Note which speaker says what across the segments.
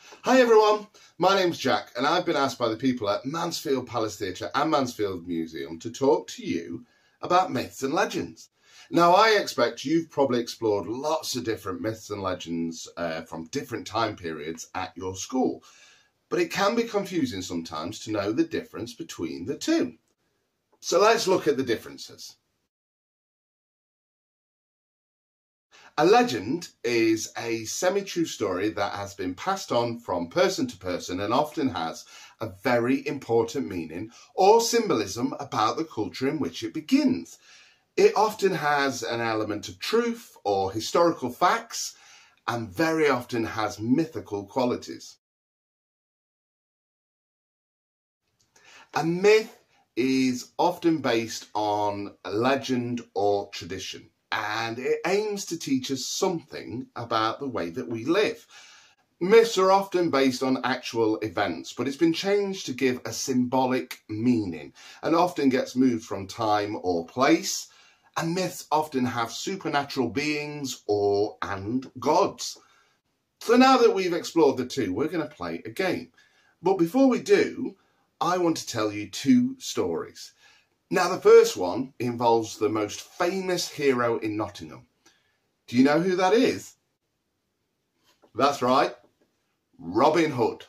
Speaker 1: Hi everyone, my name's Jack and I've been asked by the people at Mansfield Palace Theatre and Mansfield Museum to talk to you about myths and legends. Now I expect you've probably explored lots of different myths and legends from different time periods at your school, but it can be confusing sometimes to know the difference between the two. So let's look at the differences. A legend is a semi-true story that has been passed on from person to person and often has a very important meaning or symbolism about the culture in which it begins. It often has an element of truth or historical facts and very often has mythical qualities. A myth is often based on a legend or tradition, and it aims to teach us something about the way that we live. Myths are often based on actual events, but it's been changed to give a symbolic meaning and often gets moved from time or place. And myths often have supernatural beings and gods. So now that we've explored the two, we're going to play a game. But before we do, I want to tell you two stories. Now, the first one involves the most famous hero in Nottingham. Do you know who that is? That's right, Robin Hood.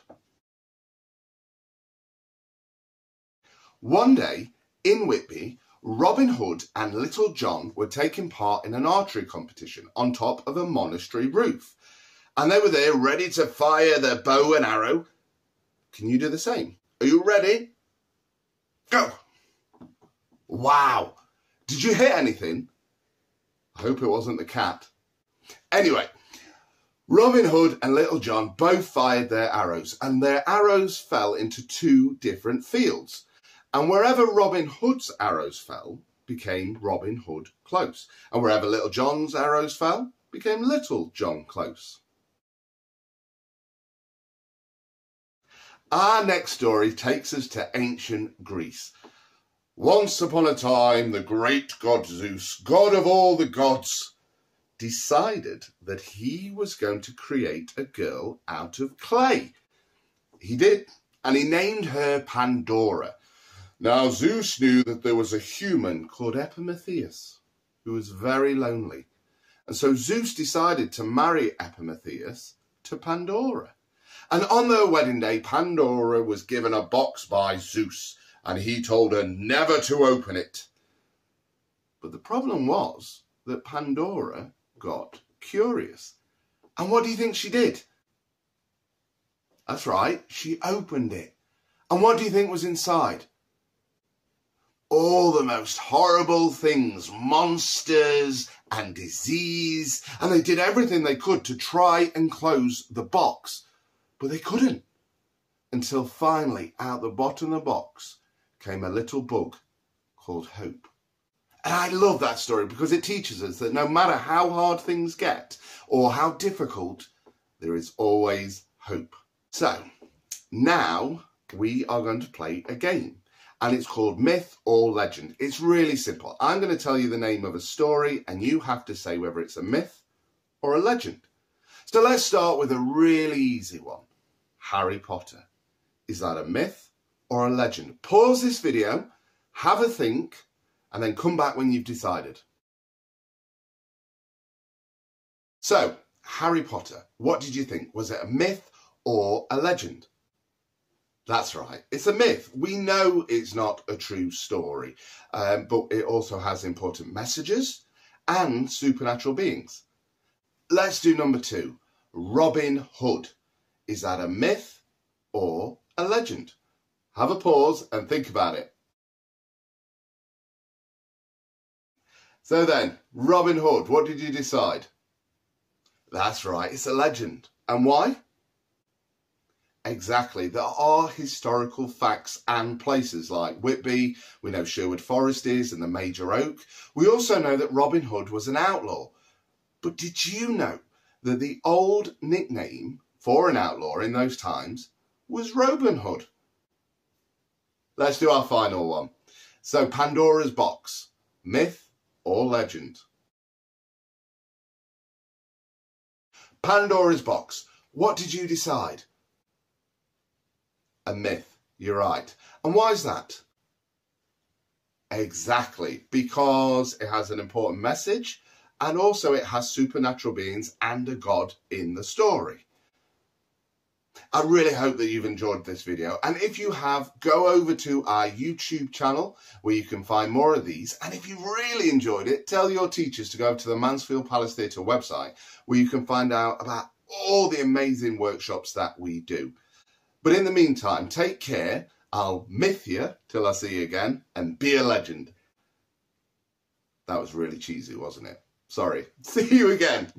Speaker 1: One day, in Whitby, Robin Hood and Little John were taking part in an archery competition on top of a monastery roof. And they were there ready to fire their bow and arrow. Can you do the same? Are you ready? Go! Wow, did you hit anything? I hope it wasn't the cat. Anyway, Robin Hood and Little John both fired their arrows and their arrows fell into two different fields. And wherever Robin Hood's arrows fell became Robin Hood Close. And wherever Little John's arrows fell became Little John Close. Our next story takes us to ancient Greece. Once upon a time, the great god Zeus, god of all the gods, decided that he was going to create a girl out of clay. He did, and he named her Pandora. Now, Zeus knew that there was a human called Epimetheus who was very lonely. And so Zeus decided to marry Epimetheus to Pandora. And on their wedding day, Pandora was given a box by Zeus, and he told her never to open it. But the problem was that Pandora got curious. And what do you think she did? That's right, she opened it. And what do you think was inside? All the most horrible things, monsters and disease. And they did everything they could to try and close the box. But they couldn't. Until finally, out the bottom of the box, came a little bug called hope. And I love that story because it teaches us that no matter how hard things get or how difficult, there is always hope. So now we are going to play a game and it's called Myth or Legend. It's really simple. I'm going to tell you the name of a story and you have to say whether it's a myth or a legend. So let's start with a really easy one. Harry Potter. Is that a myth or a legend? Pause this video, have a think, and then come back when you've decided. So, Harry Potter, what did you think? Was it a myth or a legend? That's right, it's a myth. We know it's not a true story, but it also has important messages and supernatural beings. Let's do number 2, Robin Hood. Is that a myth or a legend? Have a pause and think about it. So then, Robin Hood, what did you decide? That's right, it's a legend. And why? Exactly, there are historical facts and places like Whitby, we know Sherwood Forest is, and the Major Oak. We also know that Robin Hood was an outlaw. But did you know that the old nickname for an outlaw in those times was Robin Hood? Let's do our final one. So Pandora's box, myth or legend? Pandora's box. What did you decide? a myth. You're right. And why is that? Exactly, because it has an important message, and also it has supernatural beings and a god in the story. I really hope that you've enjoyed this video, and if you have, go over to our YouTube channel where you can find more of these, and if you really enjoyed it, tell your teachers to go over to the Mansfield Palace Theatre website where you can find out about all the amazing workshops that we do. But in the meantime, take care. I'll myth you till I see you again, and be a legend. That was really cheesy, wasn't it? Sorry. See you again.